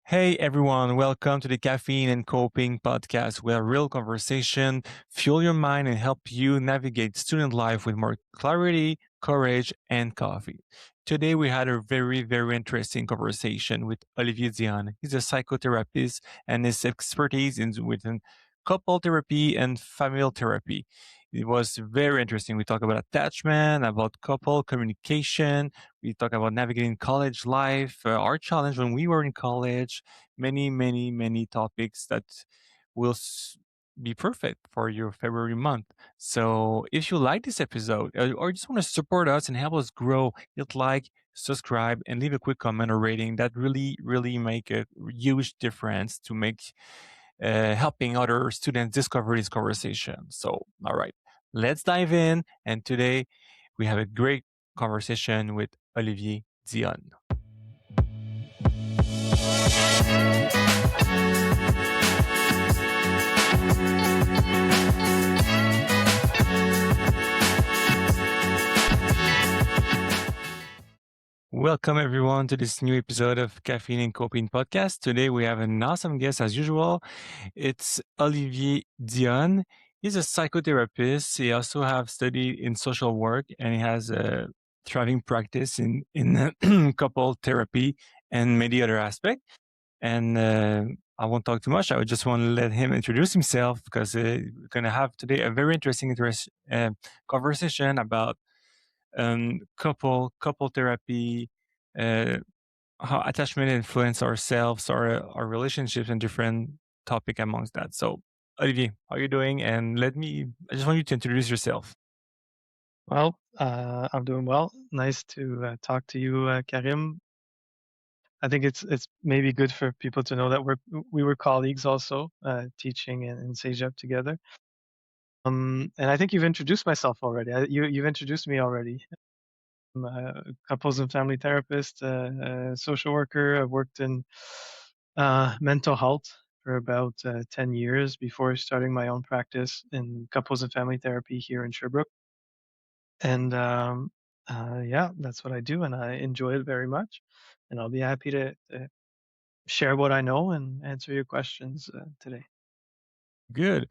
Hey everyone, welcome to the Caffeine and Coping podcast, where real conversation fuel your mind and help you navigate student life with more clarity, courage, and coffee. Today we had a very interesting conversation with Olivier Dionne. He's a psychotherapist and his expertise within couple therapy and familial therapy. It was very interesting. We talk about attachment, about couple communication. We talk about navigating college life, our challenge when we were in college, many topics that will be perfect for your February month. So if you like this episode or just want to support us and help us grow, hit like, subscribe, and leave a quick comment or rating. That really make a huge difference to make helping other students discover this conversation. So, all right, let's dive in. And today we have a great conversation with Olivier Dionne. Welcome everyone to this new episode of Caffeine and Coping podcast. Today we have an awesome guest as usual. It's Olivier Dionne. He's a psychotherapist. He also have studied in social work and he has a thriving practice in couple therapy and many other aspects. And I won't talk too much. I would just want to let him introduce himself because we're going to have today a very interesting conversation about couple therapy, uh, how attachment influence ourselves, our relationships, and different topic amongst that. So, Olivier, how are you doing? And I just want you to introduce yourself. I'm doing well. Nice to talk to you, Karim. I think it's maybe good for people to know that we were colleagues also, teaching in CEGEP together. And I think you've introduced myself already. You've introduced me already. I'm a couples and family therapist, social worker. I've worked in mental health for about 10 years before starting my own practice in couples and family therapy here in Sherbrooke. And yeah, that's what I do, and I enjoy it very much. And I'll be happy to share what I know and answer your questions today. Good.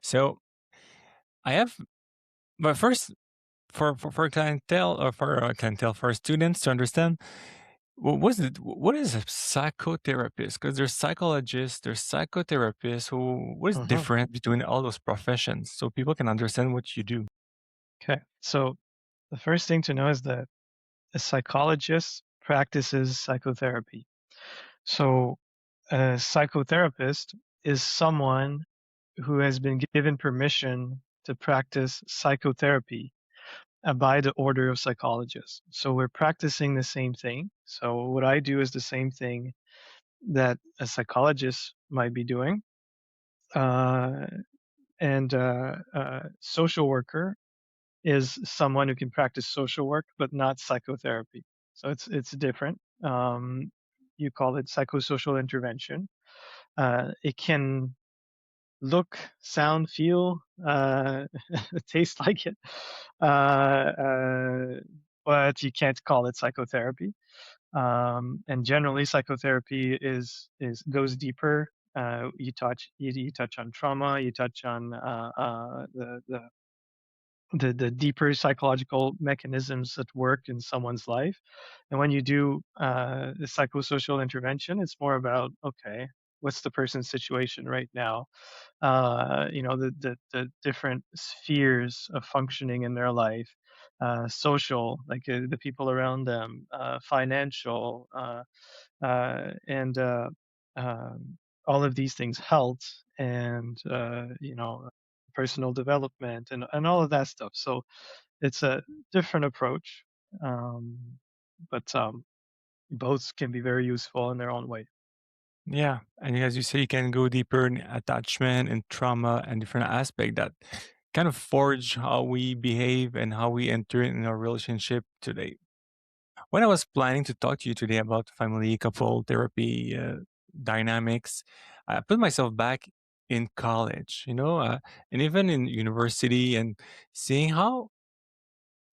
So, I have, but first, for clientele or for clientele for students to understand, what is a psychotherapist? Because there's psychologists, there's psychotherapists. What is Mhm. different between all those professions so people can understand what you do? Okay, so the first thing to know is that a psychologist practices psychotherapy. So a psychotherapist is someone who has been given permission to practice psychotherapy by the order of psychologists. So we're practicing the same thing. So what I do is the same thing that a psychologist might be doing. Uh, and social worker is someone who can practice social work, but not psychotherapy. So it's different. You call it psychosocial intervention. It can look, sound, feel, taste like it, uh, uh, but you can't call it psychotherapy. And generally, psychotherapy is goes deeper. You touch on trauma. You touch on the deeper psychological mechanisms that work in someone's life. And when you do the psychosocial intervention, it's more about okay, what's the person's situation right now? The different spheres of functioning in their life, social, like the people around them, financial, and all of these things, health, and personal development, and all of that stuff. So it's a different approach, um, but both can be very useful in their own way. Yeah, and as you say, you can go deeper in attachment and trauma and different aspects that kind of forge how we behave and how we enter in our relationship today. When I was planning to talk to you today about family couple therapy dynamics, I put myself back in college, and even in university, and seeing how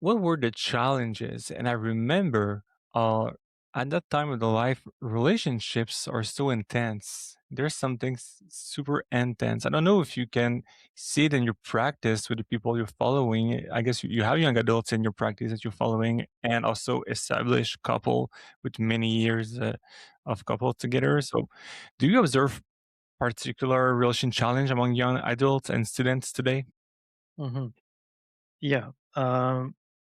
what were the challenges. And I remember uh, at that time of the life, relationships are so intense. There's something super intense. I don't know if you can see it in your practice with the people you're following. I guess you have young adults in your practice that you're following, and also established couple with many years of couple together. So, do you observe particular relation challenge among young adults and students today? Hmm. Yeah.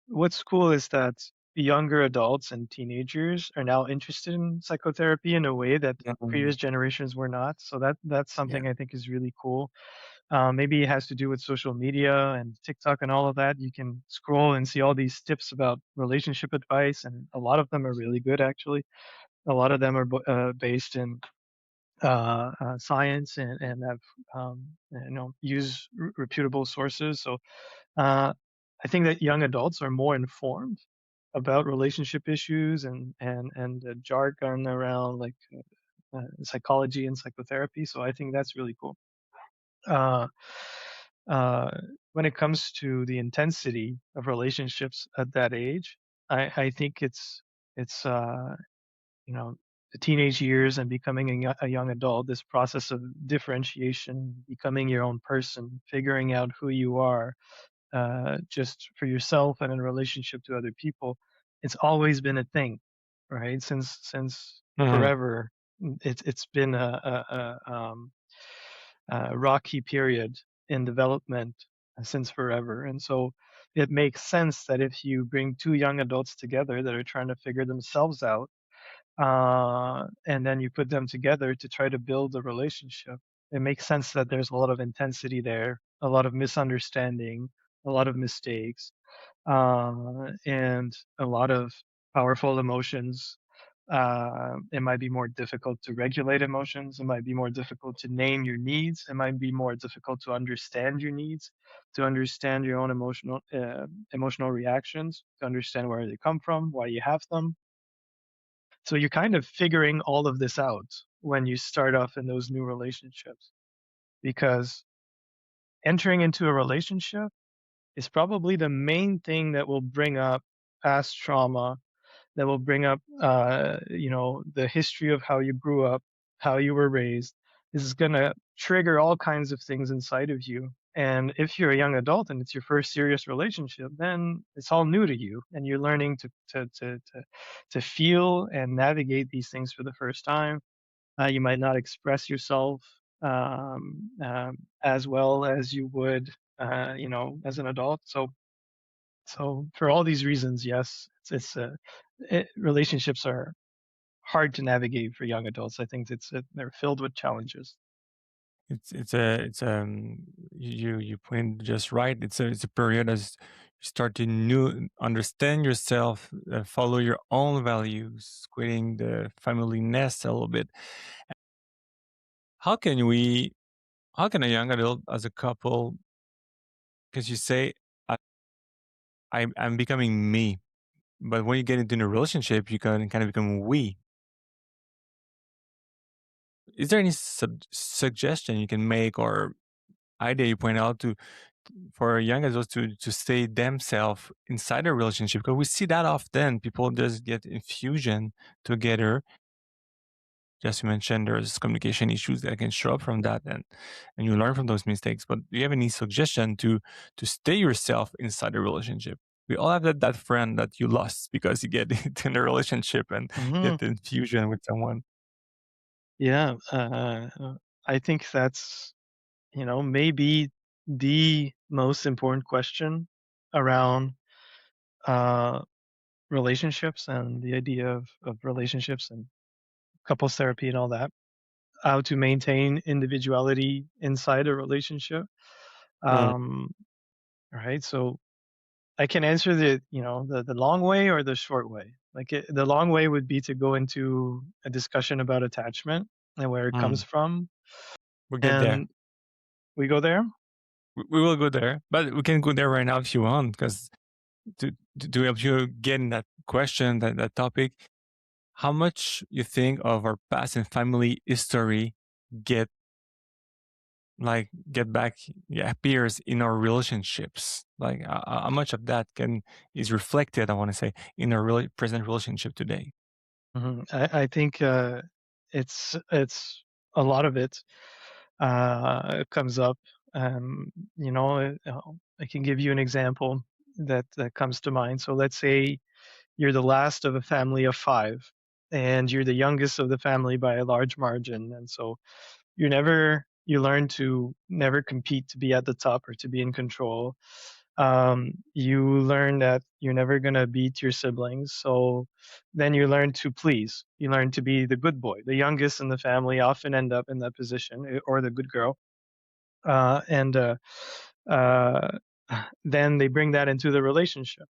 What's cool is that younger adults and teenagers are now interested in psychotherapy in a way that Um, previous generations were not. So that's yeah. something I think is really cool. Maybe it has to do with social media and TikTok and all of that. You can scroll and see all these tips about relationship advice, and a lot of them are really good, actually. A lot of them are based in science and have use reputable sources. So uh, I think that young adults are more informed about relationship issues and the jargon around like psychology and psychotherapy. So I think that's really cool. Uh, uh, when it comes to the intensity of relationships at that age, I think it's the teenage years and becoming a young adult, this process of differentiation, becoming your own person, figuring out who you are, just for yourself and in relationship to other people, it's always been a thing, right? Since Mhm. forever, it's been a rocky period in development since forever, and so it makes sense that if you bring two young adults together that are trying to figure themselves out, and then you put them together to try to build a relationship. It makes sense that there's a lot of intensity there, a lot of misunderstanding, a lot of mistakes, and a lot of powerful emotions. It might be more difficult to regulate emotions. It might be more difficult to name your needs. It might be more difficult to understand your needs, to understand your own emotional reactions, to understand where they come from, why you have them. So you're kind of figuring all of this out when you start off in those new relationships, because entering into a relationship is probably the main thing that will bring up past trauma, that will bring up, the history of how you grew up, how you were raised. This is going to trigger all kinds of things inside of you. And if you're a young adult and it's your first serious relationship, then it's all new to you, and you're learning to feel and navigate these things for the first time. You might not express yourself as well as you would, as an adult. So for all these reasons, yes, relationships are hard to navigate for young adults. I think they're filled with challenges. It's you pointed just right. It's a period as you start to new understand yourself, follow your own values, quitting the family nest a little bit. How can we? How can a young adult as a couple? Because you say I'm becoming me, but when you get into a relationship, you can kind of become we. Is there any suggestion you can make or idea you point out to for young adults to stay themselves inside a relationship? Because we see that often people just get infusion together. Just you mentioned there's communication issues that can show up from that, and you learn from those mistakes. But do you have any suggestion to stay yourself inside a relationship? We all have that friend that you lost because you get in a relationship and Hmm. get the infusion with someone. Yeah, I think that's maybe the most important question around uh, relationships and the idea of relationships and couples therapy and all that. How to maintain individuality inside a relationship. Mm, Um, right. So I can answer the long way or the short way. Like the long way would be to go into a discussion about attachment and where it comes mm. from, We'll get there. and we go there. We will go there, but we can go there right now if you want, because to help you get in that question, that topic, how much you think of our past and family history get get back, yeah, appears in our relationships? Like how much of that can is reflected, I want to say, in our really present relationship today? I think it's a lot of it comes up. You know, I can give you an example that comes to mind. So let's say you're the last of a family of five, and you're the youngest of the family by a large margin, and so you learn to never compete to be at the top or to be in control. You learn that you're never going to beat your siblings, so then you learn to please, you learn to be the good boy. The youngest in the family often end up in that position, or the good girl. And uh, then they bring that into the relationship.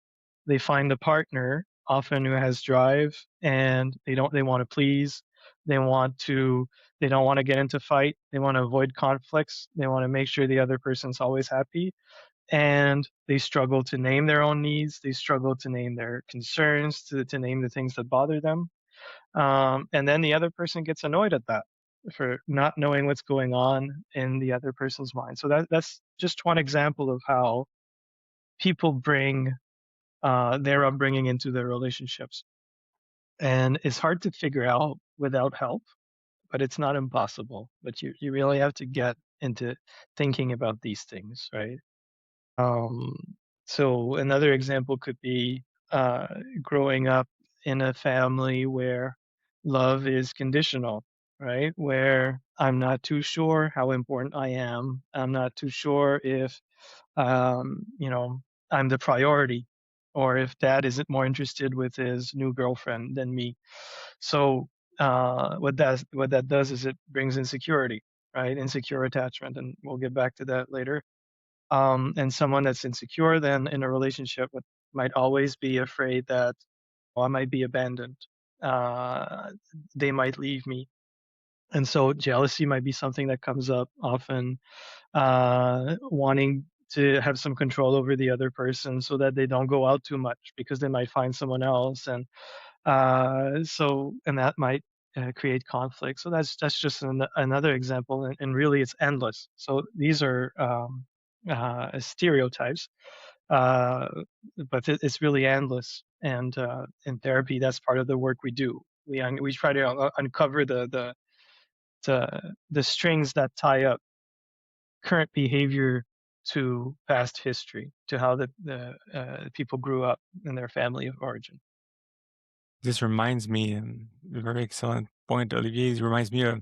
They find a partner often who has drive, and they want to please. They want to they don't want to get into fight. They want to avoid conflicts. They want to make sure the other person's always happy, and they struggle to name their own needs. They struggle to name their concerns, to name the things that bother them. And then the other person gets annoyed at that for not knowing what's going on in the other person's mind. So that's just one example of how people bring their upbringing into their relationships. And it's hard to figure out without help, but it's not impossible. But you really have to get into thinking about these things, right? Um, so another example could be uh, growing up in a family where love is conditional, right? Where I'm not too sure how important I am. I'm not too sure if you know, I'm the priority, or if dad isn't more interested with his new girlfriend than me. So what that does is it brings insecurity, right? Insecure attachment, and we'll get back to that later. And someone that's insecure then in a relationship might always be afraid that, oh, I might be abandoned. Uh, they might leave me. And so jealousy might be something that comes up often, wanting to have some control over the other person so that they don't go out too much because they might find someone else. And and that might create conflict. So that's just another example, and really it's endless. So these are stereotypes, uh, but it's really endless. And in therapy, that's part of the work we do. We try to uncover the strings that tie up current behavior to past history, to how the people grew up in their family of origin. This reminds me, a very excellent point, Olivier. It reminds me of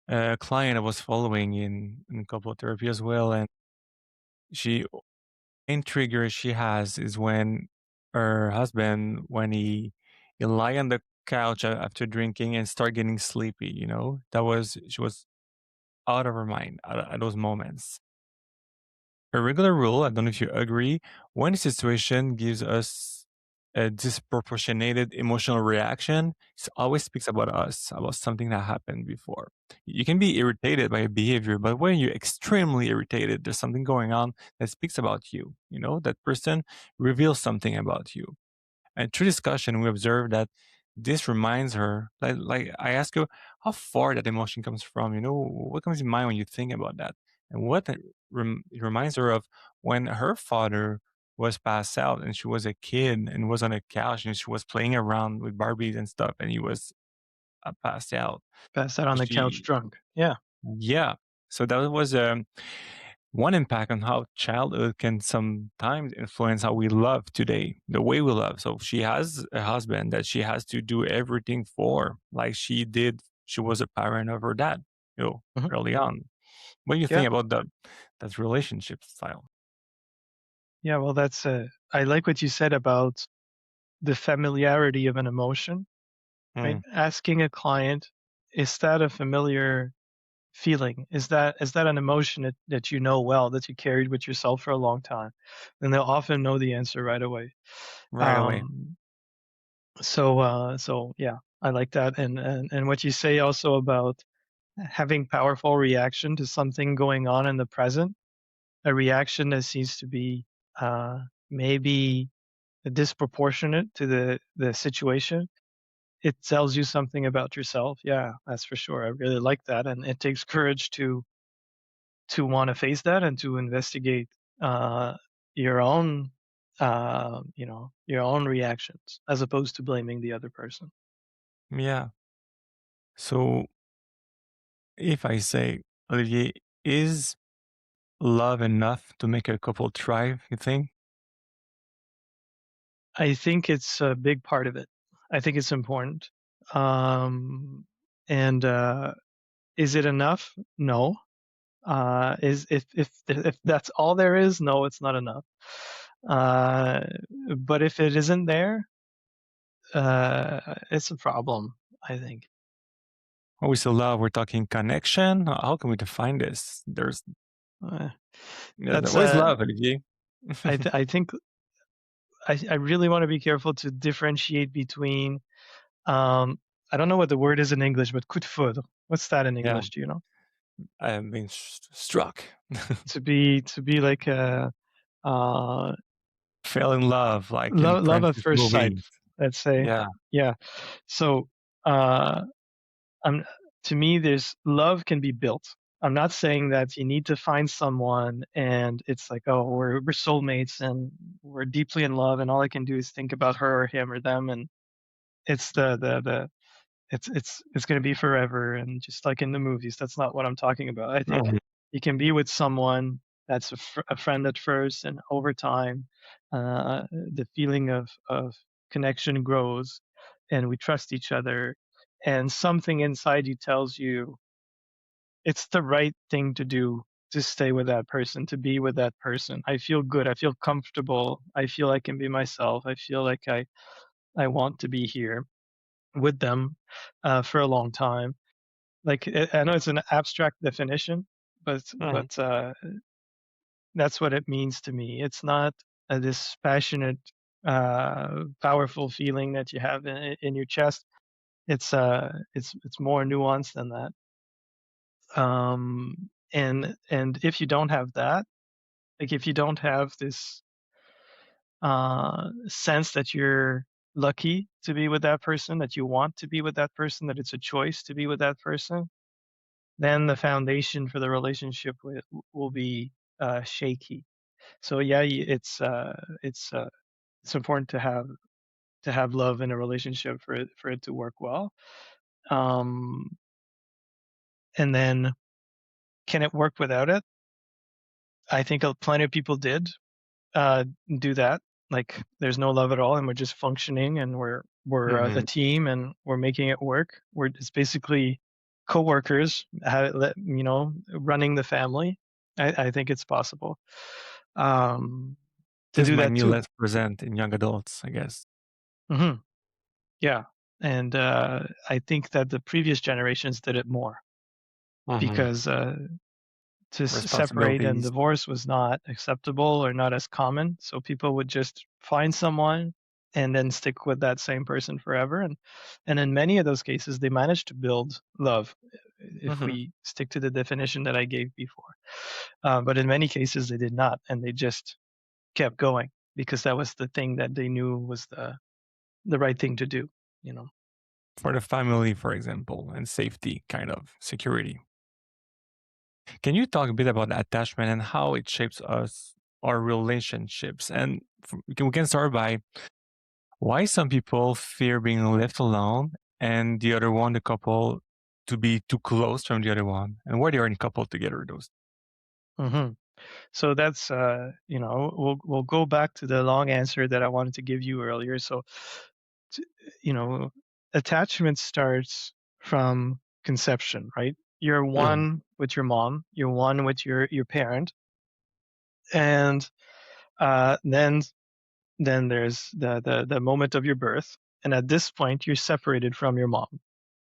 a client I was following in couple therapy as well, and she main trigger she has is when her husband, when he lie on the couch after drinking and start getting sleepy. You know, that was she was out of her mind at those moments. A regular rule, I don't know if you agree, when a situation gives us a disproportionated emotional reaction, it always speaks about us, about something that happened before. You can be irritated by a behavior, but when you're extremely irritated, there's something going on that speaks about you. You know, that person reveals something about you. And through discussion, we observed that this reminds her, like I ask you, how far that emotion comes from. You know, what comes in mind when you think about that, and what it reminds her of when her father was passed out and she was a kid and was on a couch and she was playing around with Barbies and stuff, and he was passed out. Pass that on the couch She, drunk. Yeah. yeah. So that was one impact on how childhood can sometimes influence how we love today, the way we love. So she has a husband that she has to do everything for, like she did. She was a parent of her dad, you know, Mhm. early on. What do you Yeah. think about that relationship style? Yeah. Well, I like what you said about the familiarity of an emotion, right? Mm, Asking a client, is that a familiar feeling? Is that an emotion that you know well, that you carried with yourself for a long time? And they'll often know the answer right away. right away. Um, so yeah, I like that. And what you say also about having powerful reaction to something going on in the present, a reaction that seems to be uh, maybe disproportionate to the situation. It tells you something about yourself. Yeah, that's for sure. I really like that, and it takes courage to want to face that and to investigate uh, your own, your own reactions, as opposed to blaming the other person. Yeah. So if I say, Olivier, is love enough to make a couple thrive, you think? I think it's a big part of it. I think it's important. Um, and is it enough? No. Is if that's all there is, no, it's not enough. Uh, but if it isn't there, it's a problem, I think. When we say love, we're talking connection. How can we define this? Uh, that's What is love, Olivier? I think I really want to be careful to differentiate between um I don't know what the word is in English, but coup de foudre. What's that in Yeah, English? Do you know? I'm being struck. To be like a uh Fell in love, like in love at Princess first sight, movies. let's say. Yeah. Yeah. So uh I'm to me there's love can be built. I'm not saying that you need to find someone and it's like, oh, we're soulmates and we're deeply in love and all I can do is think about her or him or them and it's the it's going to be forever and just like in the movies. That's not what I'm talking about. I think Mhm. you can be with someone that's a friend at first and over time the feeling of connection grows and we trust each other and something inside you tells you it's the right thing to do to stay with that person, to be with that person. I feel good, I feel comfortable, I feel I can be myself, I feel like I want to be here with them for a long time. Like I know it's an abstract definition, Mhm. but that's what it means to me. It's not this passionate, powerful feeling that you have in your chest. It's more nuanced than that. And if you don't have that, like if you don't have this sense that you're lucky to be with that person, that you want to be with that person, that it's a choice to be with that person, then the foundation for the relationship will be shaky. So yeah, it's important to have love in a relationship for it to work well. Um, and then can it work without it? I think plenty of people did uh, do that. Like there's no love at all, and we're just functioning, and we're a Mhm. team, and we're making it work. We're it's basically coworkers, running the family. I think it's possible um, to This do might that be too. less present in young adults, I guess. Hmm. Yeah, and I think that the previous generations did it more Mhm. because to separate and Responsibilities. divorce was not acceptable or not as common. So people would just find someone and then stick with that same person forever. And in many of those cases, they managed to build love, if Mhm. we stick to the definition that I gave before. But in many cases, they did not, and they just kept going because that was the thing that they knew was the right thing to do. You know. For the family, for example, and safety, kind of security. Can you talk a bit about attachment and how it shapes us, our relationships? And we can start by why some people fear being left alone and the other one, the couple, to be too close from the other one, and why they are in couple together. Those. Hmm. So that's we'll go back to the long answer that I wanted to give you earlier. So t- you know, attachment starts from conception, right? You're Mhm. one with your mom, you're one with your parent, and then there's the moment of your birth, and at this point you're separated from your mom.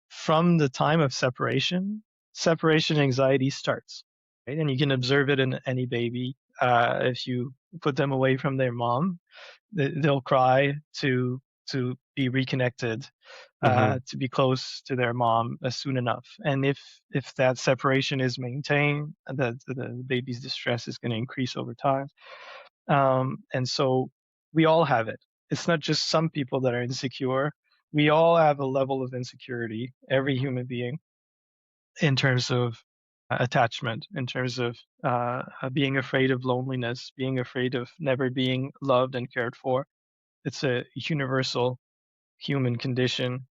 From the time of separation anxiety starts, right? And you can observe it in any baby. If you put them away from their mom, they'll cry to be reconnected, Mhm. to be close to their mom soon enough. And if that separation is maintained, the baby's distress is going to increase over time. And so we all have it. It's not just some people that are insecure. We all have a level of insecurity, every human being, in terms of attachment, in terms of being afraid of loneliness, being afraid of never being loved and cared for. It's a universal human condition.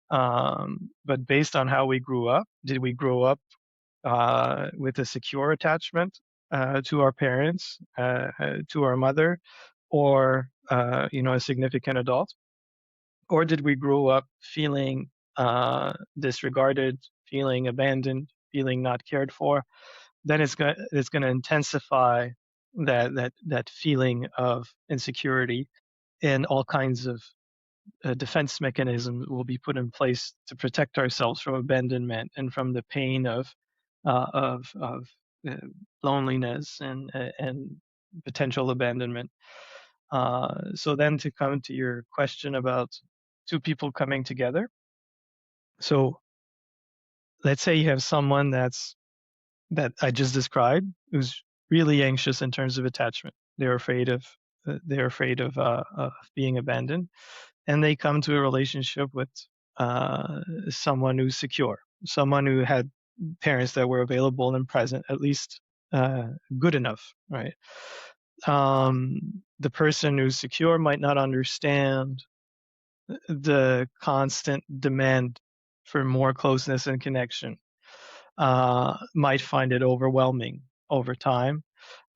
But based on how we grew up, did we grow up with a secure attachment to our parents, to our mother, or a significant adult, or did we grow up feeling disregarded, feeling abandoned, feeling not cared for? Then it's going to intensify that feeling of insecurity, and all kinds of defense mechanisms will be put in place to protect ourselves from abandonment and from the pain of uh, loneliness and potential abandonment. So then, to come to your question about two people coming together. So let's say you have someone that I just described, who's really anxious in terms of attachment. They're afraid of being abandoned, and they come to a relationship with someone who's secure, someone who had parents that were available and present, at least good enough, right? The person who's secure might not understand the constant demand for more closeness and connection, might find it overwhelming over time,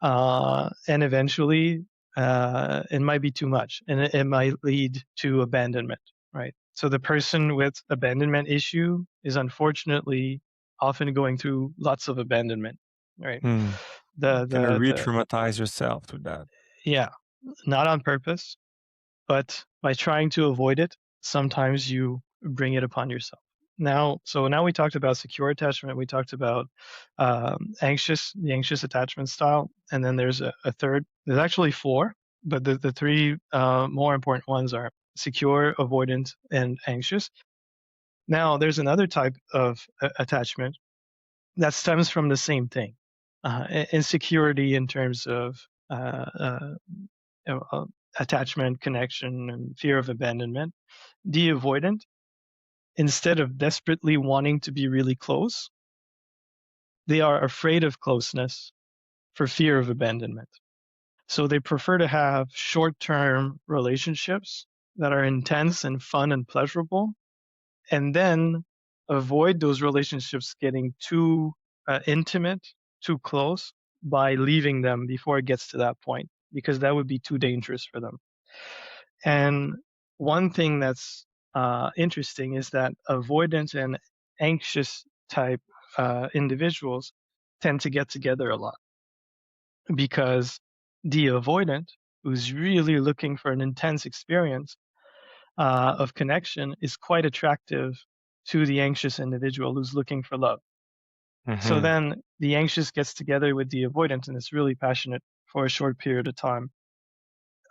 and eventually it might be too much, and it might lead to abandonment, right? So the person with abandonment issue is unfortunately often going through lots of abandonment, right? Hmm. The Kind of the the re-traumatize yourself through that. Yeah, not on purpose, but by trying to avoid it, sometimes you bring it upon yourself. So now we talked about secure attachment. We talked about the anxious attachment style, and then there's a third. There's actually four, but the three more important ones are secure, avoidant, and anxious. Now, there's another type of attachment that stems from the same thing, insecurity in terms of uh, uh, you know, uh, attachment, connection, and fear of abandonment. The avoidant, instead of desperately wanting to be really close, they are afraid of closeness for fear of abandonment. So they prefer to have short term relationships that are intense and fun and pleasurable, and then avoid those relationships getting too intimate, too close, by leaving them before it gets to that point, because that would be too dangerous for them. And one thing that's interesting is that avoidant and anxious type individuals tend to get together a lot, because the avoidant, who's really looking for an intense experience of connection, is quite attractive to the anxious individual who's looking for love. So Mm-hmm. then the anxious gets together with the avoidant and is really passionate for a short period of time.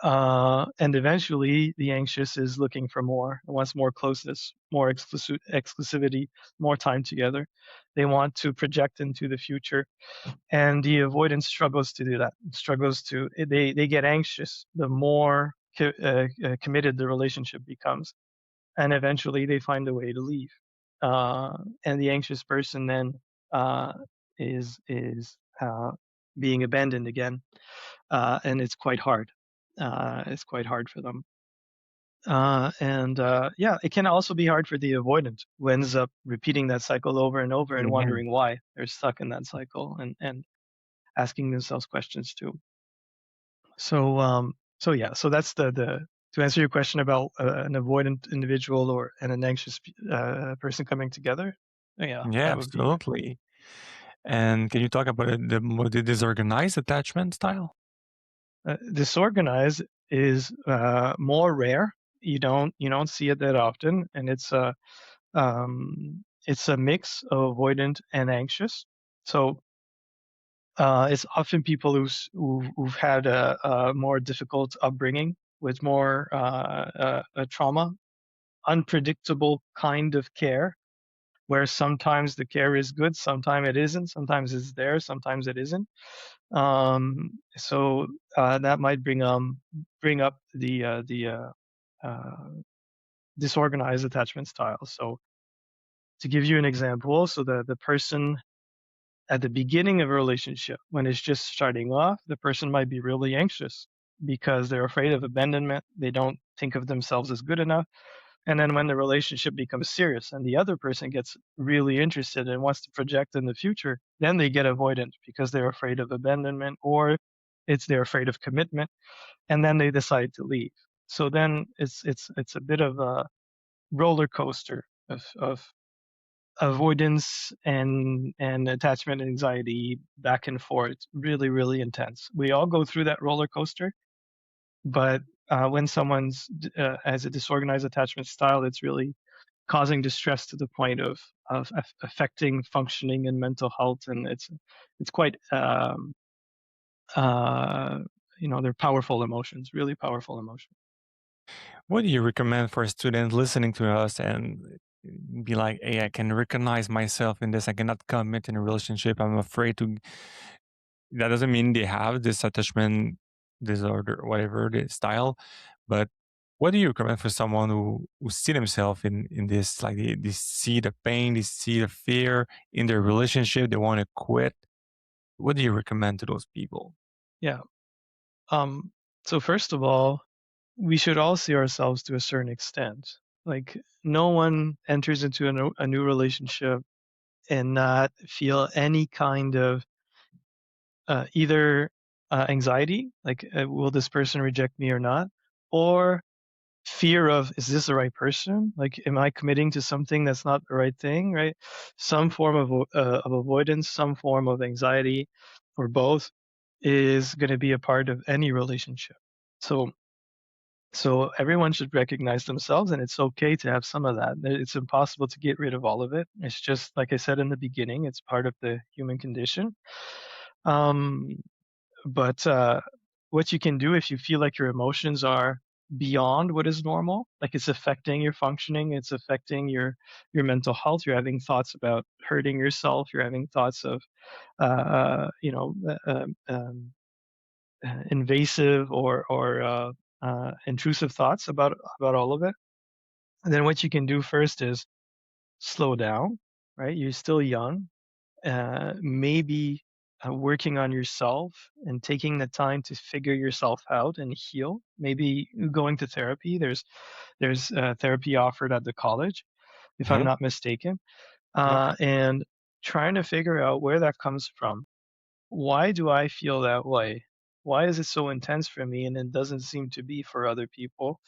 And eventually, the anxious is looking for more, wants more closeness, more exclusivity, more time together. They want to project into the future, and the avoidance struggles to do that. Struggles to they get anxious the more committed the relationship becomes, and eventually they find a way to leave. And the anxious person then uh, is being abandoned again, and it's quite hard. It's quite hard for them. And yeah, it can also be hard for the avoidant, who ends up repeating that cycle over and over and Mm-hmm. wondering why they're stuck in that cycle, and asking themselves questions too. So yeah, so that's the to answer your question about an avoidant individual or and an anxious person coming together. Yeah, Yeah, that would be absolutely. And can you talk about the disorganized attachment style? disorganized is more rare. You don't see it that often, and it's a mix of avoidant and anxious. So it's often people who've had a more difficult upbringing with more trauma, unpredictable kind of care, where sometimes the care is good, sometimes it isn't, sometimes it's there, sometimes it isn't. So that might bring up the uh, disorganized attachment style. So to give you an example, so the person at the beginning of a relationship, when it's just starting off, the person might be really anxious because they're afraid of abandonment. They don't think of themselves as good enough. And then when the relationship becomes serious and the other person gets really interested and wants to project in the future, then they get avoidant because they're afraid of abandonment, or they're afraid of commitment, and then they decide to leave. So then it's a bit of a roller coaster of avoidance and attachment anxiety back and forth. It's really, really intense. We all go through that roller coaster, but when someone's has a disorganized attachment style, it's really causing distress to the point of affecting functioning and mental health, and it's quite uh, they're powerful emotions, really powerful emotions. What do you recommend for a student listening to us and be like, hey, I can recognize myself in this. I cannot commit in a relationship. I'm afraid to. That doesn't mean they have this attachment disorder, whatever the style. But what do you recommend for someone who see themselves in this? Like they see the pain, they see the fear in their relationship, they want to quit. What do you recommend to those people? Yeah. Um, so first of all, we should all see ourselves to a certain extent. Like no one enters into a new relationship and not feel any kind of either anxiety, like will this person reject me or not, or fear of is this the right person? Like, am I committing to something that's not the right thing? Right? Some form of avoidance, some form of anxiety, or both, is going to be a part of any relationship. So so everyone should recognize themselves, and it's okay to have some of that. It's impossible to get rid of all of it. It's just like I said in the beginning, it's part of the human condition. Um, but what you can do if you feel like your emotions are beyond what is normal, like it's affecting your functioning, it's affecting your mental health. You're having thoughts about hurting yourself. You're having thoughts of invasive or intrusive thoughts about all of it. And then what you can do first is slow down. Right, you're still young. Maybe working on yourself and taking the time to figure yourself out and heal. Maybe going to therapy. There's therapy offered at the college, if I'm Hmm. not mistaken, Yep. and trying to figure out where that comes from. Why do I feel that way? Why is it so intense for me and it doesn't seem to be for other people?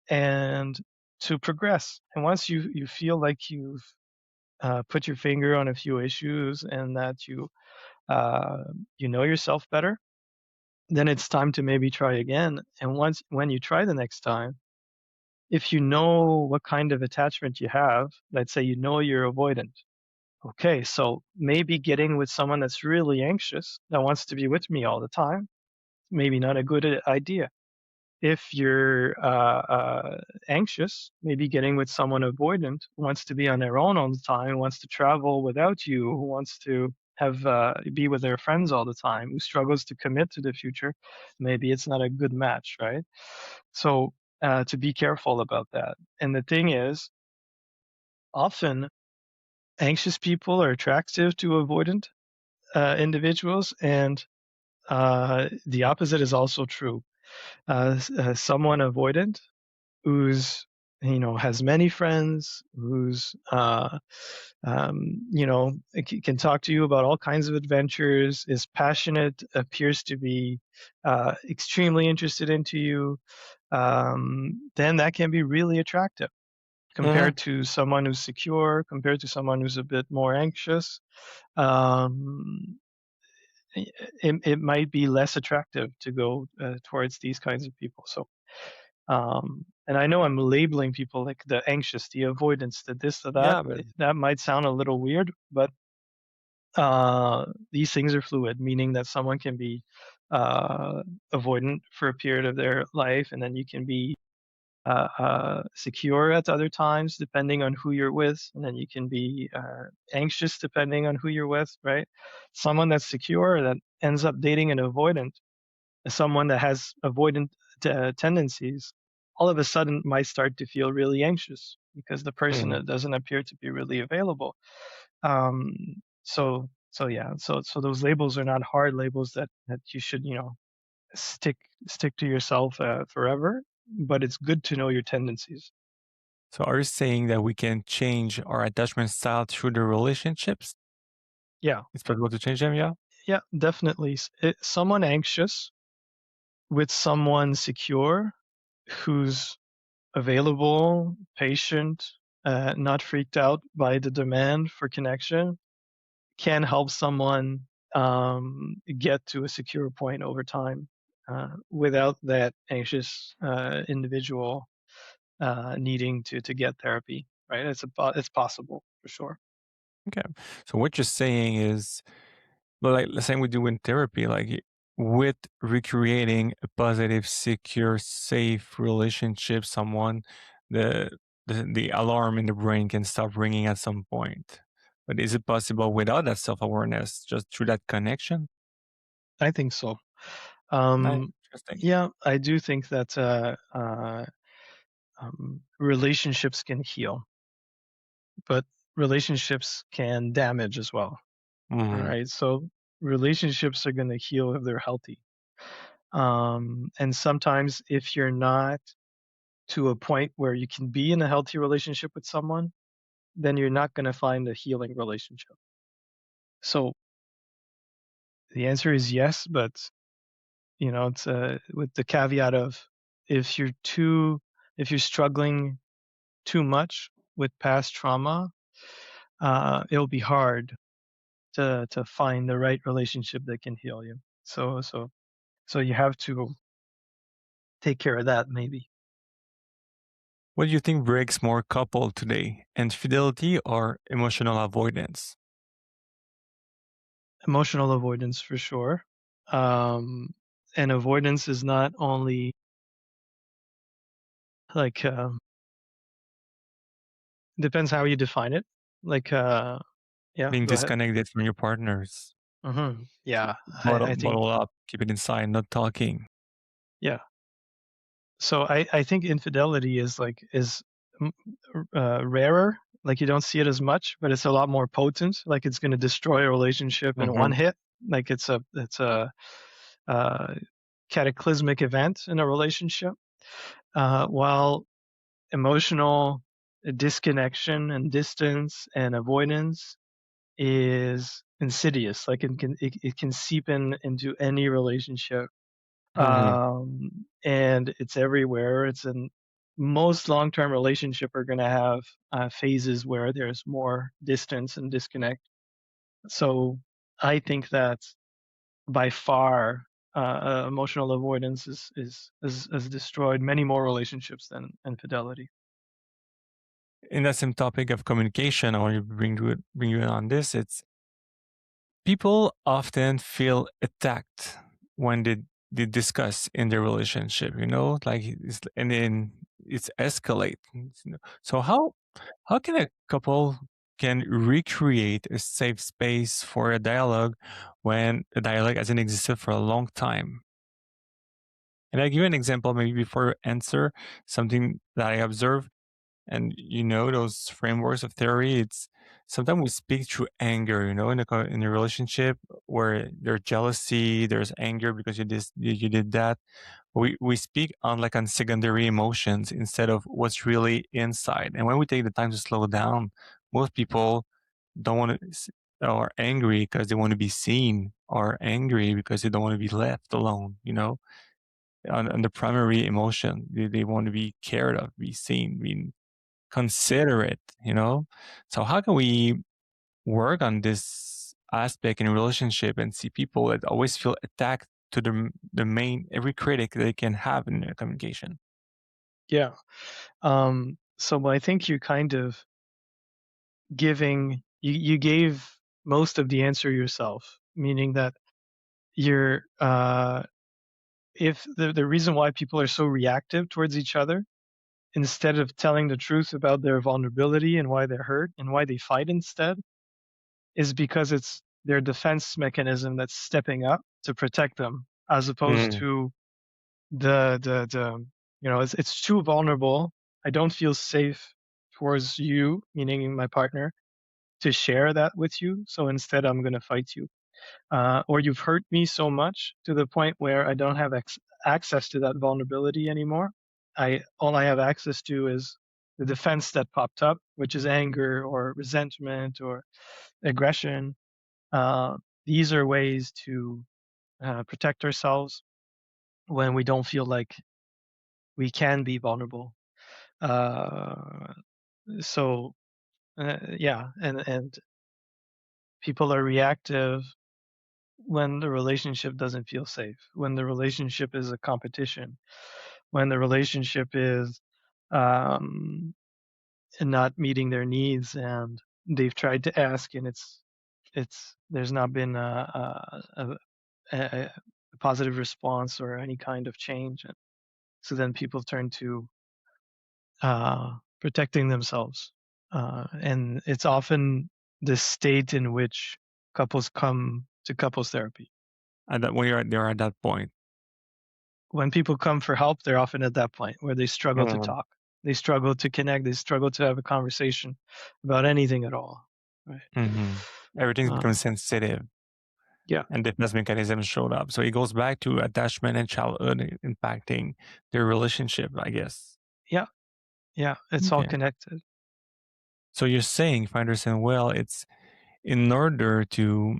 And to progress. And once you feel like you've put your finger on a few issues and that uh, you know yourself better, then it's time to maybe try again. And once when you try the next time, if you know what kind of attachment you have, let's say you know you're avoidant. Okay, so maybe getting with someone that's really anxious that wants to be with me all the time, maybe not a good idea. If you're anxious, maybe getting with someone avoidant who wants to be on their own all the time, wants to travel without you, who wants to have be with their friends all the time, who struggles to commit to the future, maybe it's not a good match, right? So to be careful about that. And the thing is, often anxious people are attractive to avoidant individuals, and the opposite is also true. Someone avoidant who's has many friends, who's can talk to you about all kinds of adventures, is passionate, appears to be extremely interested into you, then that can be really attractive Hmm. compared to someone who's secure, compared to someone who's a bit more anxious. um, it might be less attractive to go towards these kinds of people. So and I know I'm labeling people like the anxious, the avoidance, the this, the that. Yeah, but That might sound a little weird, but these things are fluid, meaning that someone can be avoidant for a period of their life, and then you can be secure at other times, depending on who you're with, and then you can be anxious depending on who you're with, right? Someone that's secure that ends up dating an avoidant, someone that has avoidant tendencies, all of a sudden might start to feel really anxious because the person mhm. doesn't appear to be really available. Um, so yeah, so those labels are not hard labels that you should stick stick to yourself forever. But it's good to know your tendencies. So are you saying that we can change our attachment style through the relationships? Yeah, It's possible to change them, yeah? yeah, definitely. Someone anxious with someone secure who's available, patient, not freaked out by the demand for connection can help someone get to a secure point over time without that anxious individual needing to get therapy. Right? It's possible for sure. Okay. So what you're saying is, but like the same we do in therapy, like with recreating a positive, secure, safe relationship, someone, the, the alarm in the brain can stop ringing at some point. But is it possible without that self awareness, just through that connection? I think so. Nice. Um, Interesting. yeah, I do think that relationships can heal, but relationships can damage as well. All Hmm. right. So relationships are going to heal if they're healthy. And sometimes if you're not to a point where you can be in a healthy relationship with someone, then you're not going to find a healing relationship. So the answer is yes, but it's with the caveat of if you're too if you're struggling too much with past trauma, it'll be hard to find the right relationship that can heal you. So you have to take care of that maybe. What do you think breaks more couple today? Infidelity or emotional avoidance? Emotional avoidance for sure. Um, and avoidance is not only like depends how you define it. Like yeah, Being go ahead. disconnected from your partners, Yeah, I think bottle up, keep it inside, not talking. yeah. So I think infidelity is mm, rarer. Like you don't see it as much, but it's a lot more potent. Like it's going to destroy a relationship in one Hmm. hit. Like it's a uh, cataclysmic event in a relationship. While emotional disconnection and distance and avoidance is insidious. Like it can seep into any relationship, Hmm. and it's everywhere. It's in most long-term relationship are going to have phases where there's more distance and disconnect. So I think that by far emotional avoidance has destroyed many more relationships than infidelity. In that same topic of communication, I want to bring you in on this. It's people often feel attacked when they discuss in their relationship, like and then it's escalate. So how can a couple can recreate a safe space for a dialogue when the dialogue hasn't existed for a long time? And I give you an example maybe before you answer something that I observed. And those frameworks of theory, it's sometimes we speak through anger, in a relationship where there's jealousy, there's anger because you did that. We speak on secondary emotions instead of what's really inside. And when we take the time to slow down, most people don't want to are angry because they want to be seen, or angry because they don't want to be left alone, on the primary emotion. They want to be cared of, be seen, be considerate, So how can we work on this aspect in a relationship and see people that always feel attacked to the main every critic they can have in their communication? Yeah. So I think you kind of you gave most of the answer yourself, meaning that you're if the reason why people are so reactive towards each other instead of telling the truth about their vulnerability and why they're hurt and why they fight instead is because it's their defense mechanism that's stepping up to protect them as opposed Mm, to the it's too vulnerable. I don't feel safe towards you, meaning my partner, to share that with you. So instead, I'm going to fight you. Or you've hurt me so much to the point where I don't have access to that vulnerability anymore. I all I have access to is the defense that popped up, which is anger or resentment or aggression. Uh, these are ways to protect ourselves when we don't feel like we can be vulnerable. Uh, so yeah, and people are reactive when the relationship doesn't feel safe, when the relationship is a competition, when the relationship is um, not meeting their needs, and they've tried to ask, and it's there's not been a positive response or any kind of change. And so then people turn to protecting themselves, and it's often the state in which couples come to couples therapy. At that, when they're at that point. When people come for help, they're often at that point where they struggle to Mm. talk, they struggle to connect, they struggle to have a conversation about anything at all. Right. Mhm. Everything's Uh, become sensitive, yeah. and defense mechanisms showed up. So it goes back to attachment and childhood impacting their relationship, I guess. Yeah. Yeah. It's all Okay. connected. So you're saying, if I understand well, it's in order to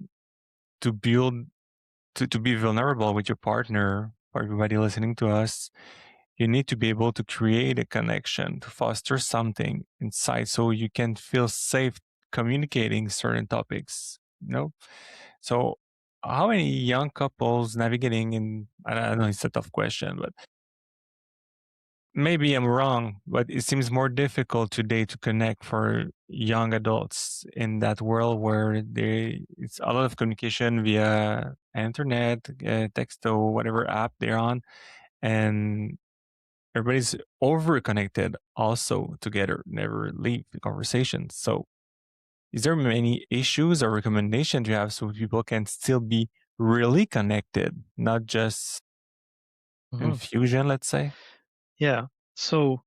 build to be vulnerable with your partner, for everybody listening to us, you need to be able to create a connection, to foster something inside so you can feel safe communicating certain topics, you know? So how many young couples navigating in, I don't know, it's a tough question, but maybe I'm wrong, but it seems more difficult today to connect for young adults in that world where it's a lot of communication via internet, texto, whatever app they're on, and everybody's over connected also together, never leave the conversation. So is there many issues or recommendations you have so people can still be really connected, not just Mhm. confusion, let's say? Yeah. So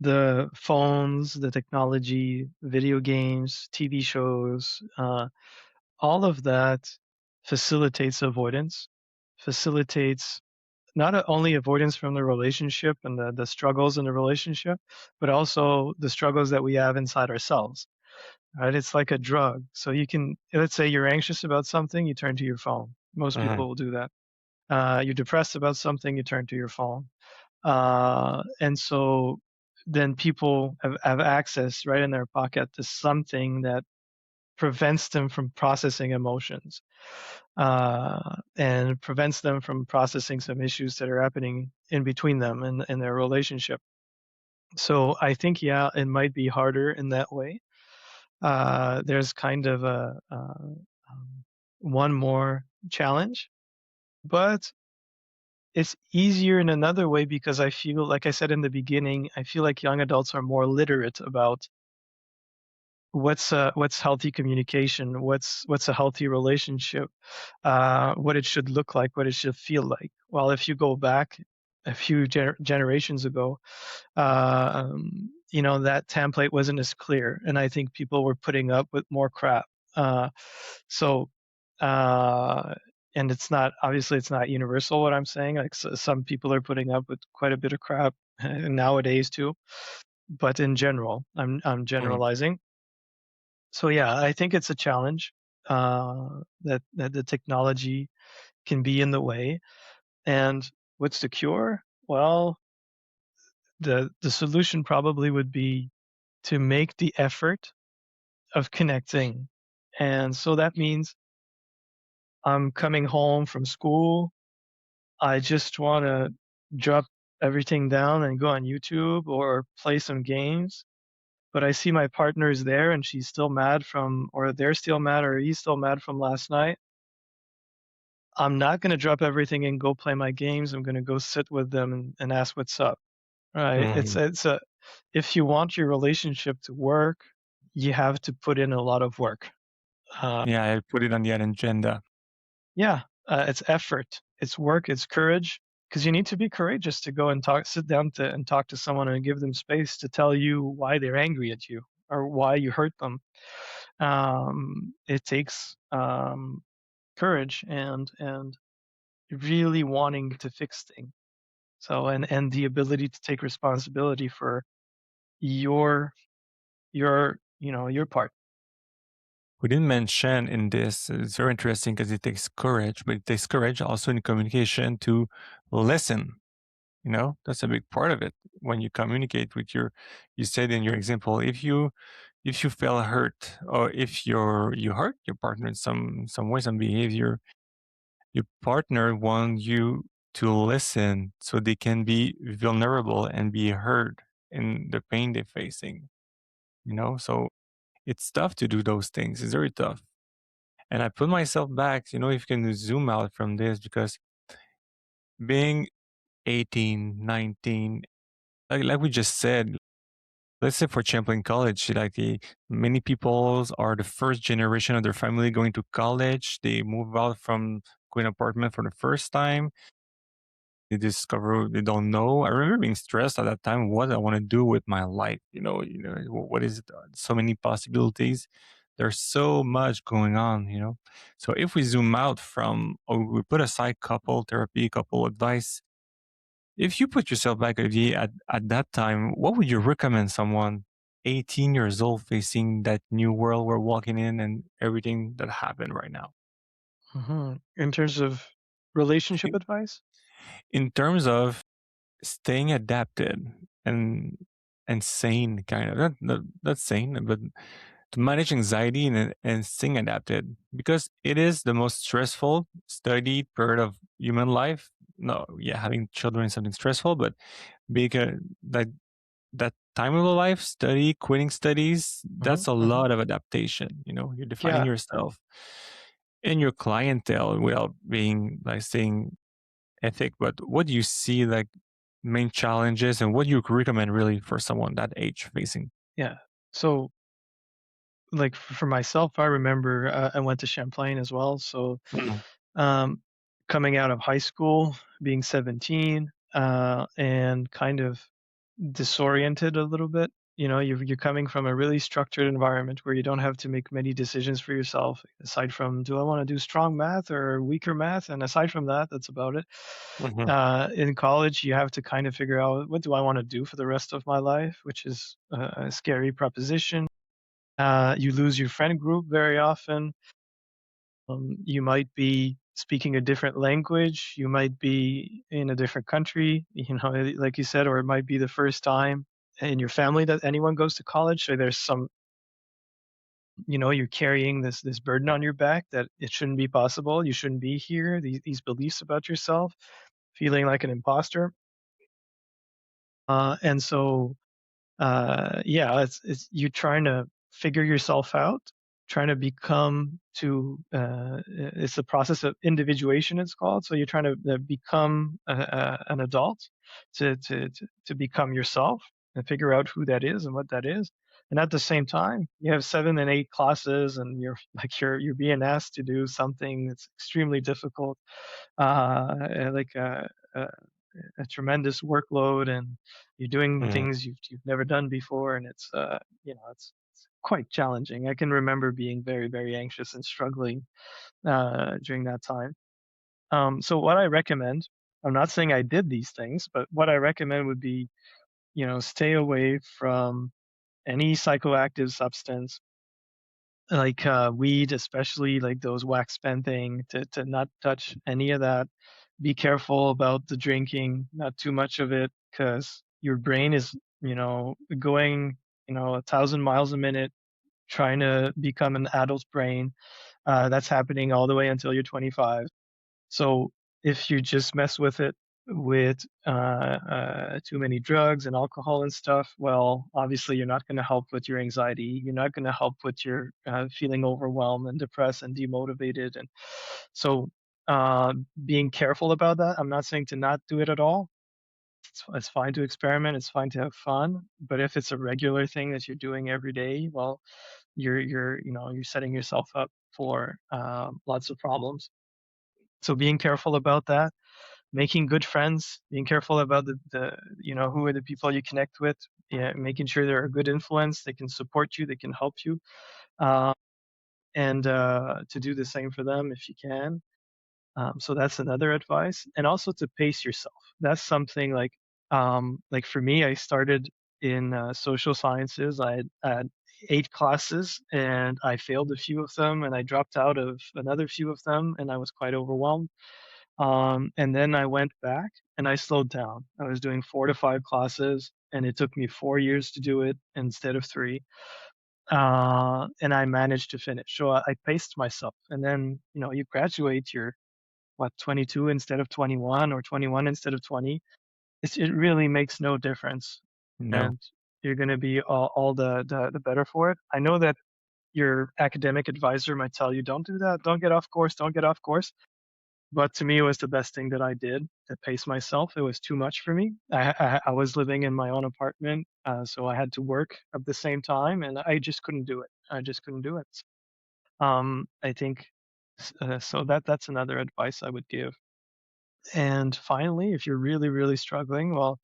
the phones, the technology, video games, TV shows, all of that facilitates avoidance, facilitates not only avoidance from the relationship and the struggles in the relationship, but also the struggles that we have inside ourselves. Right? It's like a drug. So you can, let's say you're anxious about something, you turn to your phone. Most Mhm. people will do that. You're depressed about something, you turn to your phone. And so then people have access right in their pocket to something that prevents them from processing emotions, and prevents them from processing some issues that are happening in between them and in their relationship. So I think, yeah, it might be harder in that way. There's kind of one more challenge, but it's easier in another way because I feel, like I said in the beginning, I feel like young adults are more literate about what's healthy communication, what's a healthy relationship, what it should look like, what it should feel like. Well, if you go back a few generations ago, that template wasn't as clear, and I think people were putting up with more crap. Uh, so, uh, and it's not, obviously it's not universal what I'm saying. Like some people are putting up with quite a bit of crap nowadays too. But in general, I'm Mm. generalizing. So yeah, I think it's a challenge, that the technology can be in the way. And what's the cure? Well, the solution probably would be to make the effort of connecting. And so that means I'm coming home from school. I just want to drop everything down and go on YouTube or play some games. But I see my partner is there and she's still mad from, or they're still mad, or he's still mad from last night. I'm not going to drop everything and go play my games. I'm going to go sit with them and ask what's up. Right? Mhm. If you want your relationship to work, you have to put in a lot of work. Uh, Yeah, I put it on the agenda. yeah, it's effort, it's work, it's courage, because you need to be courageous to go and sit down and talk to someone and give them space to tell you why they're angry at you or why you hurt them. It takes courage and really wanting to fix things. So and the ability to take responsibility for your your part. We didn't mention in this, it's very interesting because it takes courage, but it takes courage also in communication to listen. You know, that's a big part of it. When you communicate with you said in your example, if you feel hurt or if you hurt your partner in some way, some behavior, your partner wants you to listen so they can be vulnerable and be heard in the pain they're facing. You know, so it's tough to do those things. It's very tough. And I put myself back, you know, if you can zoom out from this, because being 18, 19, like we just said, let's say for Champlain College, like many people are the first generation of their family going to college. They move out from going apartment for the first time. They discover they don't know. I remember being stressed at that time. What I want to do with my life? What is it? So many possibilities. There's so much going on. So if we zoom out from, or we put aside couple therapy, couple advice, if you put yourself back, Olivier, at that time, what would you recommend someone 18 years old facing that new world we're walking in and everything that happened right now? In terms of relationship In, advice. in terms of staying adapted and sane, kind of not sane, but to manage anxiety and staying adapted, because it is the most stressful studied period of human life. No, yeah, having children is something stressful, but because that time of the life, quitting studies, Hmm. that's a Hmm. lot of adaptation. You're defining Yeah, yourself and your clientele without being like saying ethic, but what do you see like main challenges and what do you recommend really for someone that age facing? yeah. So, like for myself, I remember I went to Champlain as well. So, Mm, um, coming out of high school, being 17, and kind of disoriented a little bit. You're coming from a really structured environment where you don't have to make many decisions for yourself, aside from do I want to do strong math or weaker math, and aside from that, that's about it. mhm, In college, you have to kind of figure out what do I want to do for the rest of my life, which is a scary proposition. You lose your friend group very often. You might be speaking a different language. You might be in a different country, like you said, or it might be the first time in your family that anyone goes to college. So there's some, you're carrying this burden on your back that it shouldn't be possible. You shouldn't be here. These beliefs about yourself, feeling like an imposter. And so yeah, it's you trying to figure yourself out, trying to become to it's the process of individuation, it's called. So you're trying to become an adult to become yourself and figure out who that is and what that is. And at the same time, you have 7 and 8 classes, and you're being asked to do something that's extremely difficult, like a tremendous workload, and you're doing mhm, things you've never done before, and it's quite challenging. I can remember being very, very anxious and struggling during that time. So what I recommend, I'm not saying I did these things, but what I recommend would be, stay away from any psychoactive substance like weed, especially like those wax pen thing, to not touch any of that. Be careful about the drinking, not too much of it, because your brain is, going, 1,000 miles a minute, trying to become an adult brain. That's happening all the way until you're 25. So if you just mess with it with too many drugs and alcohol and stuff, well, obviously you're not going to help with your anxiety. You're not going to help with your feeling overwhelmed and depressed and demotivated. And so being careful about that. I'm not saying to not do it at all. It's fine to experiment. It's fine to have fun. But if it's a regular thing that you're doing every day, well, you're setting yourself up for lots of problems. So being careful about that, making good friends, being careful about the who are the people you connect with, yeah, making sure they're a good influence, they can support you, they can help you, uh, and to do the same for them if you can. So that's another advice, and also to pace yourself. That's something like for me, I started in social sciences. I had 8 classes, and I failed a few of them, and I dropped out of another few of them, and I was quite overwhelmed. And then I went back and I slowed down. I was doing 4 to 5 classes, and it took me 4 years to do it instead of 3. And I managed to finish. So I paced myself. And then, you graduate, you're what, 22 instead of 21, or 21 instead of 20. It really makes no difference. No. And you're going to be all the better for it. I know that your academic advisor might tell you, don't do that. Don't get off course. Don't get off course. But to me, it was the best thing that I did to pace myself. It was too much for me. I was living in my own apartment, so I had to work at the same time, and I just couldn't do it. I just couldn't do it. I think so. That's another advice I would give. And finally, if you're really, really struggling, well,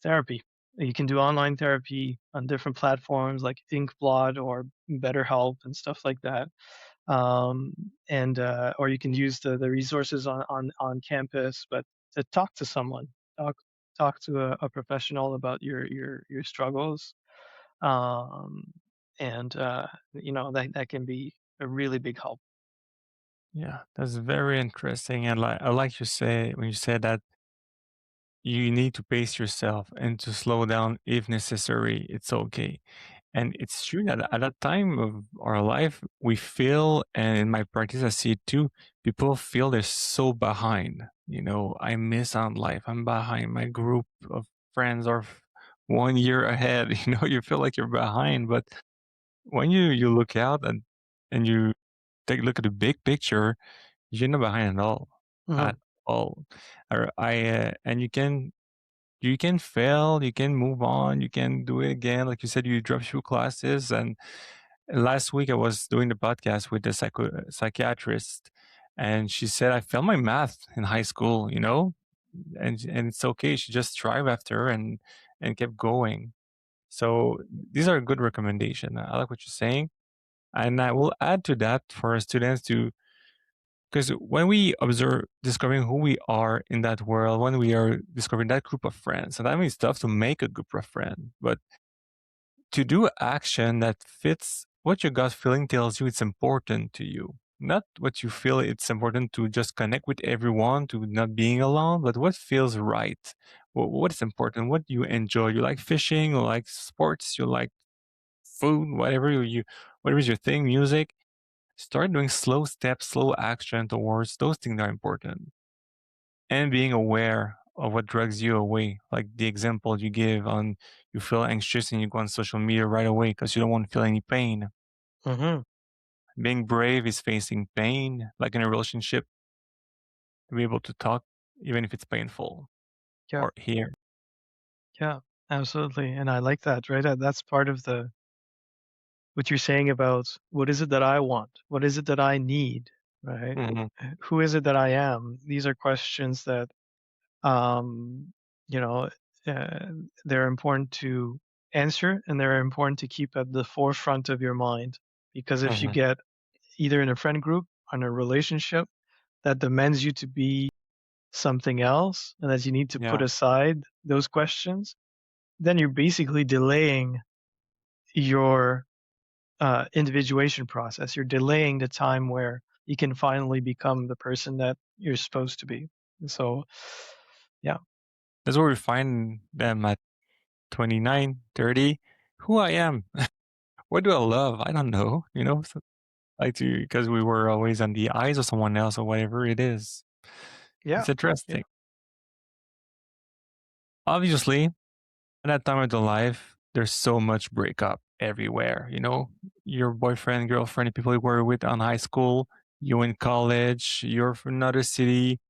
therapy. You can do online therapy on different platforms like Inkblot or BetterHelp and stuff like that. And or you can use the resources on campus, but to talk to someone, talk talk to a professional about your struggles, um, and that can be a really big help. Yeah, that's very interesting. And like I like you say when you said that you need to pace yourself and to slow down if necessary. It's okay. And it's true that at that time of our life, we feel, and in my practice, I see it too, people feel they're so behind. I miss on life. I'm behind. My group of friends are 1 year ahead. You feel like you're behind. But when you look out and you take a look at the big picture, you're not behind at all. Hmm. At all. And you can fail, you can move on, you can do it again. Like you said, you drop few classes. And last week I was doing the podcast with the psychiatrist, and she said I failed my math in high school, and it's okay. She just strive after and kept going. So these are a good recommendation. I like what you're saying, and I will add to that for our students to, because when we observe discovering who we are in that world, when we are discovering that group of friends, and I mean it's tough to make a group of friends, but to do action that fits what your gut feeling tells you it's important to you. Not what you feel it's important to just connect with everyone, to not being alone, but what feels right. What is important? What do you enjoy? You like fishing, you like sports, you like food, whatever is your thing, music. Start doing slow steps, slow action towards those things that are important. And being aware of what drags you away. Like the example you give on, you feel anxious and you go on social media right away because you don't want to feel any pain. Hmm. Being brave is facing pain, like in a relationship, to be able to talk, even if it's painful, Yeah, or hear. yeah, absolutely. And I like that. Right, that's part of the what you're saying about what is it that I want, what is it that I need, right? Hmm. Who is it that I am? These are questions that um, you know, uh, they're important to answer, and they're important to keep at the forefront of your mind. Because if you Hmm. get either in a friend group or in a relationship that demands you to be something else, and that you need to put Yeah. aside those questions, then you're basically delaying your individuation process. You're delaying the time where you can finally become the person that you're supposed to be. So, yeah, That's where we find them at 29, 30. Who I am. What do I love? I don't know, So, like to, because we were always on the eyes of someone else or whatever it is. yeah, It's yeah. interesting. Obviously, at that time of the life, there's so much breakup everywhere. Your boyfriend, girlfriend, people you were with on high school, you in college, you're from another city.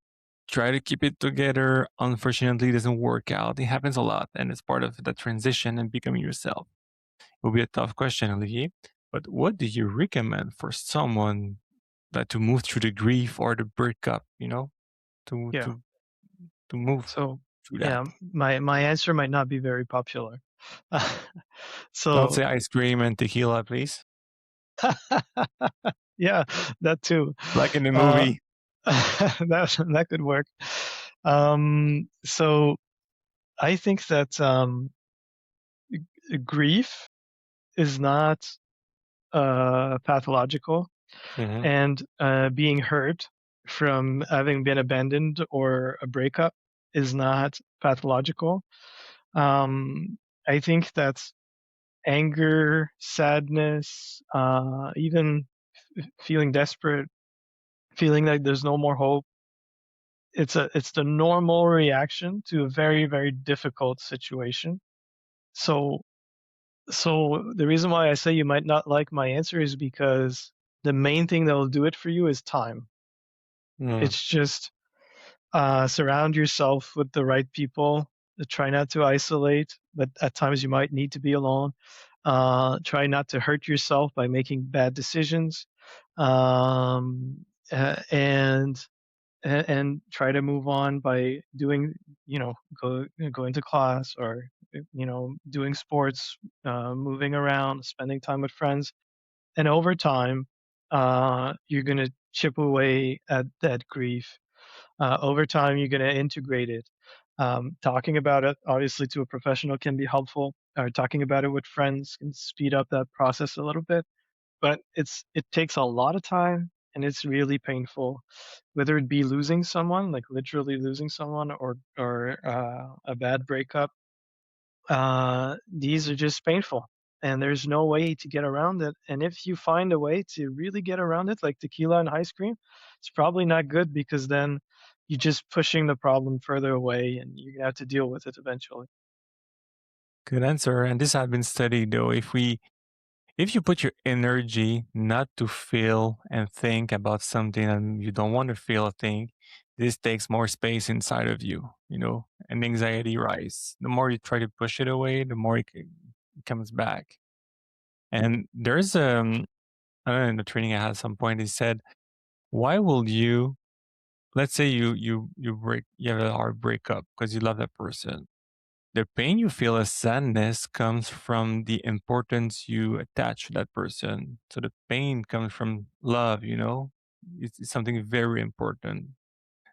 Try to keep it together. Unfortunately, it doesn't work out. It happens a lot, and it's part of the transition and becoming yourself. It will be a tough question, Olivier. But what do you recommend for someone that to move through the grief or the breakup? To Yeah. to to move So, through that. yeah, my answer might not be very popular. Don't So, say ice cream and tequila, please. yeah, that too. Like in the Uh, movie. that could work. So I think that grief is not pathological, Mm-hmm. and being hurt from having been abandoned or a breakup is not pathological. I think that anger, sadness, even feeling desperate, feeling like there's no more hope, it's the normal reaction to a very, very difficult situation. So the reason why I say you might not like my answer is because the main thing that will do it for you is time. Mm. It's just surround yourself with the right people. Try not to isolate, but at times you might need to be alone. Try not to hurt yourself by making bad decisions, um, and try to move on by doing, going to class, or doing sports, moving around, spending time with friends, and over time, you're gonna chip away at that grief. Over time, you're gonna integrate it. Talking about it, obviously, to a professional can be helpful, or talking about it with friends can speed up that process a little bit. But it takes a lot of time, and it's really painful, whether it be losing someone, like literally losing someone, or a bad breakup. These are just painful, and there's no way to get around it. And if you find a way to really get around it, like tequila and ice cream, it's probably not good, because then you're just pushing the problem further away, and you're gonna have to deal with it eventually. Good answer. And this has been studied though. If you put your energy not to feel and think about something and you don't want to feel a thing, this takes more space inside of you, and anxiety rise. The more you try to push it away, the more it comes back. And there's I don't know, in the training I had at some point, he said, why will you, let's say you have a hard breakup because you love that person. The pain you feel as sadness comes from the importance you attach to that person. So the pain comes from love, It's something very important.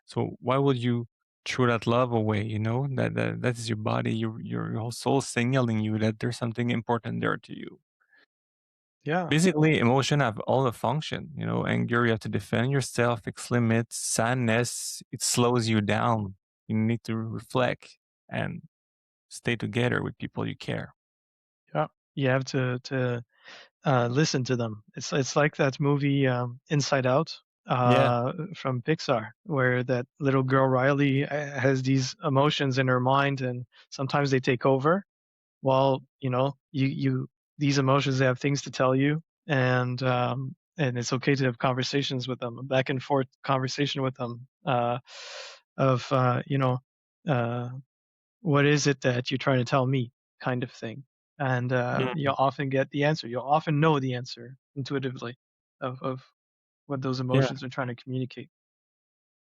So why would you throw that love away, That is your body, your whole soul signaling you that there's something important there to you. Yeah, Basically, emotion have all the function, anger, you have to defend yourself, fix limits, sadness, it slows you down. You need to reflect and stay together with people you care. yeah. You have to listen to them. It's like that movie, Inside Out, Yeah. from Pixar, where that little girl Riley has these emotions in her mind, and sometimes they take over. Well, you these emotions, they have things to tell you, and it's okay to have conversations with them, a back and forth conversation with them, of uh, what is it that you're trying to tell me, kind of thing. And Mm, you'll often get the answer. You'll often know the answer intuitively of what those yeah. emotions are trying to communicate.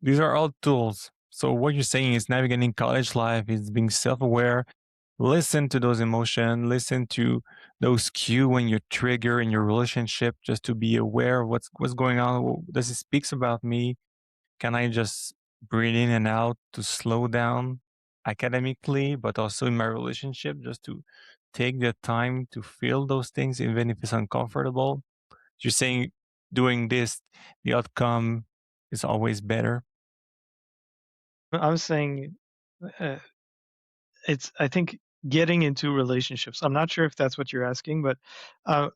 These are all tools. So what you're saying is navigating college life is being self-aware. Listen to those emotions. Listen to those cues when you trigger in your relationship, just to be aware of what's going on. Does it speaks about me? Can I just breathe in and out to slow down academically, but also in my relationship, just to take the time to feel those things, even if it's uncomfortable? You're saying doing this, the outcome is always better. I'm saying, uh, I think, getting into relationships. I'm not sure if that's what you're asking, but uh,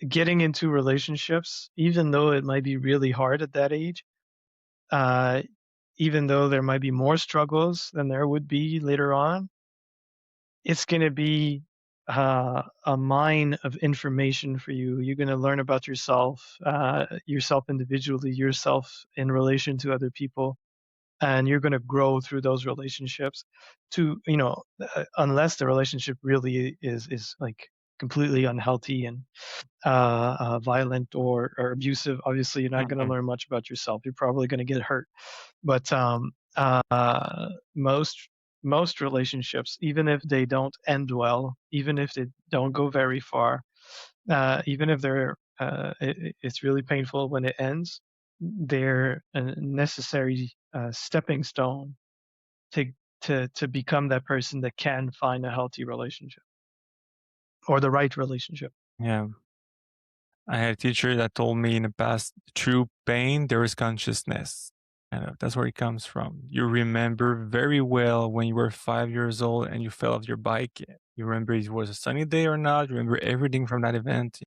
getting into relationships, even though it might be really hard at that age, uh, even though there might be more struggles than there would be later on, it's going to be a mine of information for you. You're going to learn about yourself, yourself individually, yourself in relation to other people, and you're going to grow through those relationships. To unless the relationship really is like completely unhealthy and violent, or abusive, obviously you're not going to Mhm. learn much about yourself. You're probably going to get hurt. But most relationships, even if they don't end well, even if they don't go very far, even if it's really painful when it ends, they're a necessary stepping stone to to become that person that can find a healthy relationship. or the right relationship. Yeah. I had a teacher that told me in the past, through pain, there is consciousness. And that's where it comes from. You remember very well when you were 5 years old and you fell off your bike. You remember it was a sunny day or not. You remember everything from that event.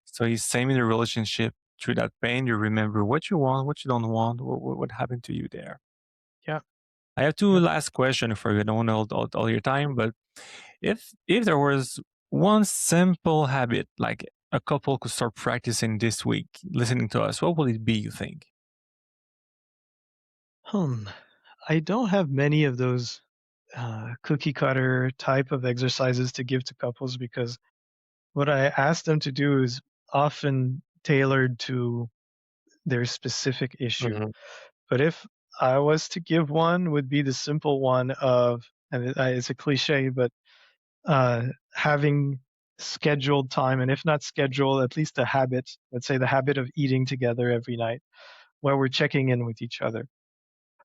So it's same in a relationship. Through that pain, you remember what you want, what you don't want, what happened to you there. Yeah. I have two Yeah. last questions for you. I don't want to hold all your time, but if there was one simple habit like a couple could start practicing this week, listening to us, what would it be, you think? Hmm. I don't have many of those cookie cutter type of exercises to give to couples because what I ask them to do is often tailored to their specific issue. Mhm. But if I was to give one, would be the simple one of, and it's a cliche, but having scheduled time, and if not scheduled, at least a habit. Let's say the habit of eating together every night, where we're checking in with each other.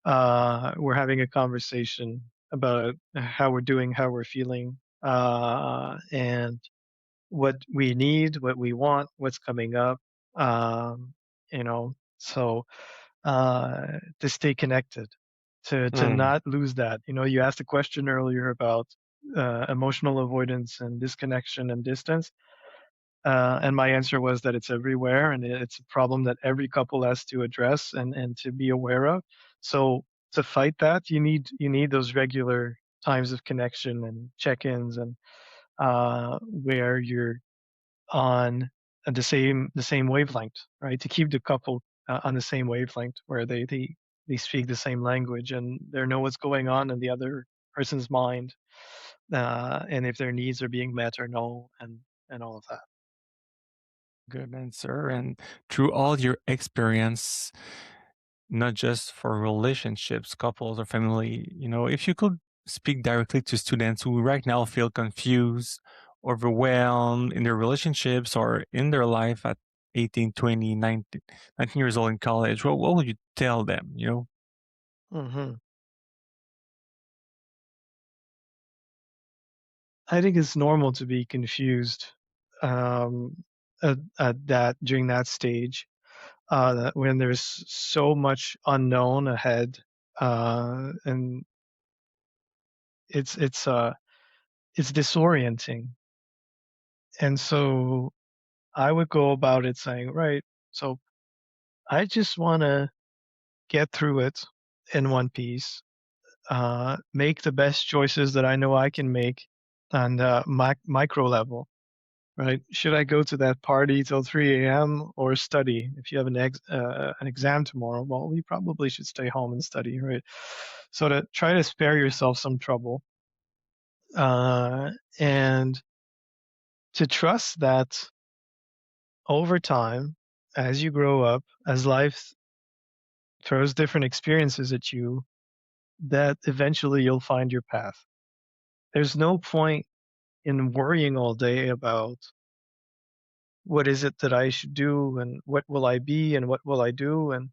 We're having a conversation about how we're doing, how we're feeling, and what we need, what we want, what's coming up. Um, so to stay connected, to Mm, not lose that. You asked a question earlier about emotional avoidance and disconnection and distance. And my answer was that it's everywhere, and it's a problem that every couple has to address and to be aware of. So to fight that, you need those regular times of connection and check-ins, and where you're on the same wavelength, right? To keep the couple on the same wavelength, where they speak the same language and they know what's going on in the other person's mind, and if their needs are being met or no, and all of that. good answer. And through all your experience, not just for relationships, couples, or family, if you could speak directly to students who right now feel confused, overwhelmed in their relationships or in their life at 18, 20, 19 years old in college, what would you tell them? hmm I think it's normal to be confused at that during that stage, that when there's so much unknown ahead, and it's it's uh it's disorienting. And so I would go about it saying, right, so I just want to get through it in one piece, make the best choices that I know I can make on the micro level, right? Should I go to that party till 3 a.m. or study? If you have an exam tomorrow, well, you probably should stay home and study, right? So to try to spare yourself some trouble, uh, and to trust that over time, as you grow up, as life throws different experiences at you, that eventually you'll find your path. There's no point in worrying all day about what is it that I should do and what will I be and what will I do, and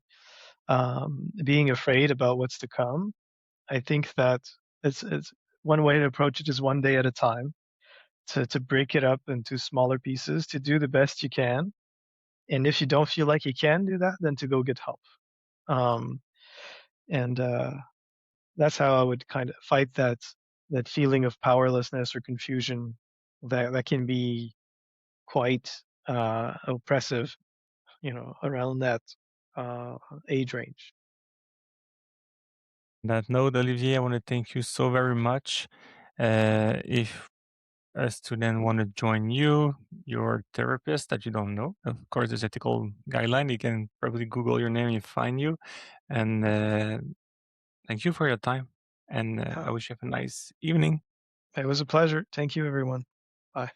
being afraid about what's to come. I think that it's one way to approach it is one day at a time, to break it up into smaller pieces, to do the best you can. And if you don't feel like you can do that, then to go get help. Um, and That's how I would kind of fight that feeling of powerlessness or confusion that can be quite oppressive, around that uh, age range. On that note, Olivier, I want to thank you so very much. If a student want to join you, your therapist that you don't know, of course, there's ethical guideline. You can probably Google your name and find you. And thank you for your time. And Yeah, I wish you have a nice evening. it was a pleasure. Thank you, everyone. Bye.